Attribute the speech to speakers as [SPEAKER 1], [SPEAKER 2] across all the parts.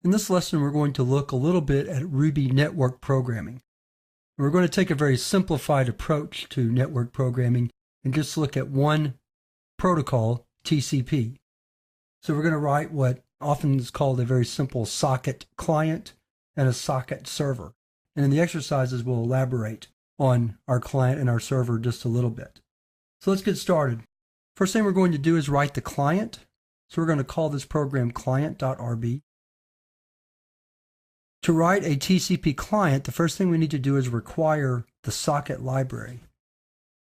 [SPEAKER 1] In this lesson, we're going to look a little bit at Ruby network programming. We're going to take a very simplified approach to network programming and just look at one protocol, TCP. So we're going to write what often is called a very simple socket client and a socket server. And in the exercises, we'll elaborate on our client and our server just a little bit. So let's get started. First thing we're going to do is write the client. So we're going to call this program client.rb. To write a TCP client, the first thing we need to do is require the socket library.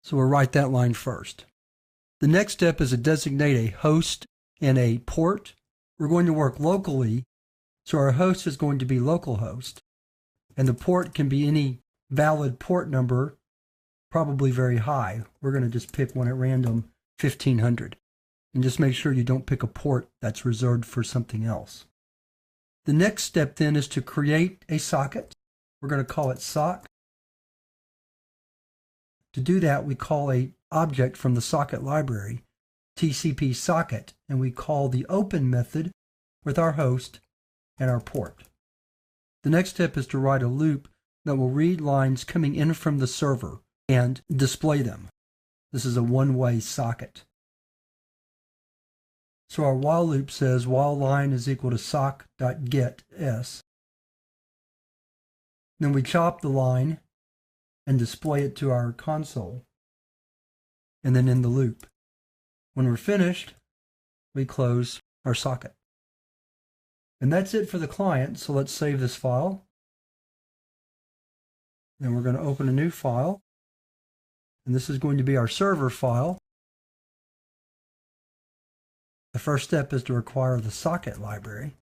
[SPEAKER 1] So we'll write that line first. The next step is to designate a host and a port. We're going to work locally, so our host is going to be localhost, and the port can be any valid port number, probably very high. We're going to just pick one at random, 1500, and just make sure you don't pick a port that's reserved for something else. The next step then is to create a socket. We're going to call it sock. To do that, we call an object from the socket library, TCP socket, and we call the open method with our host and our port. The next step is to write a loop that will read lines coming in from the server and display them. This is a one-way socket. So our while loop says while line is equal to sock.getS. Then we chop the line and display it to our console, and then end the loop. When we're finished, we close our socket. And that's it for the client, so let's save this file. Then we're going to open a new file, and this is going to be our server file. The first step is to require the socket library.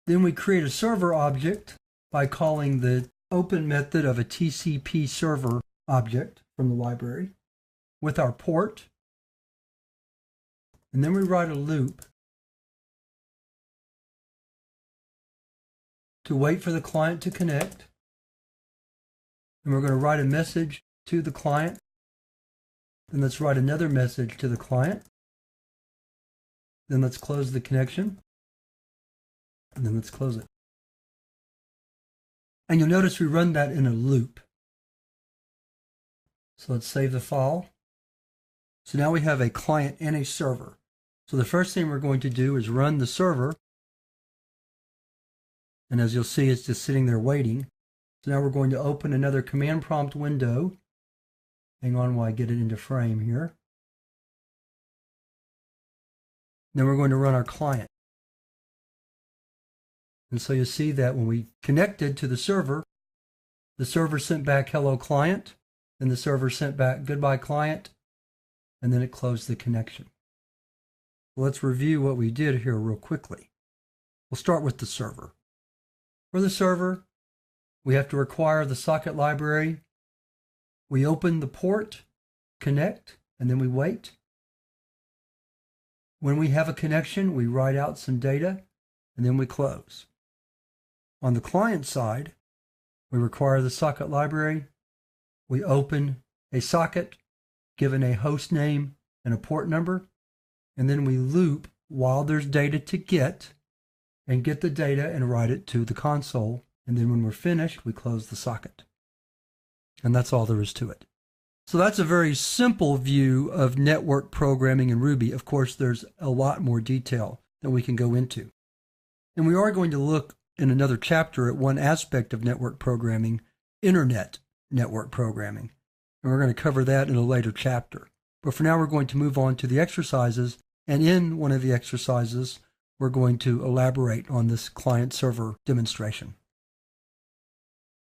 [SPEAKER 1] Then we create a server object by calling the open method of a TCP server object from the library with our port. And then we write a loop to wait for the client to connect. And we're going to write a message to the client. Then let's write another message to the client. Then let's close the connection, and then let's close it. And you'll notice we run that in a loop. So let's save the file. So now we have a client and a server. So the first thing we're going to do is run the server. And as you'll see, it's just sitting there waiting. So now we're going to open another command prompt window. Hang on while I get it into frame here. Then we're going to run our client. And so you'll see that when we connected to the server sent back hello client, then the server sent back goodbye client, and then it closed the connection. Let's review what we did here real quickly. We'll start with the server. For the server, we have to require the socket library. We open the port, connect, and then we wait. When we have a connection, we write out some data, and then we close. On the client side, we require the socket library. We open a socket, given a host name and a port number, and then we loop while there's data to get, and get the data and write it to the console. And then when we're finished, we close the socket. And that's all there is to it. So that's a very simple view of network programming in Ruby. Of course, there's a lot more detail that we can go into. And we are going to look in another chapter at one aspect of network programming, internet network programming. And we're going to cover that in a later chapter. But for now, we're going to move on to the exercises. And in one of the exercises, we're going to elaborate on this client-server demonstration.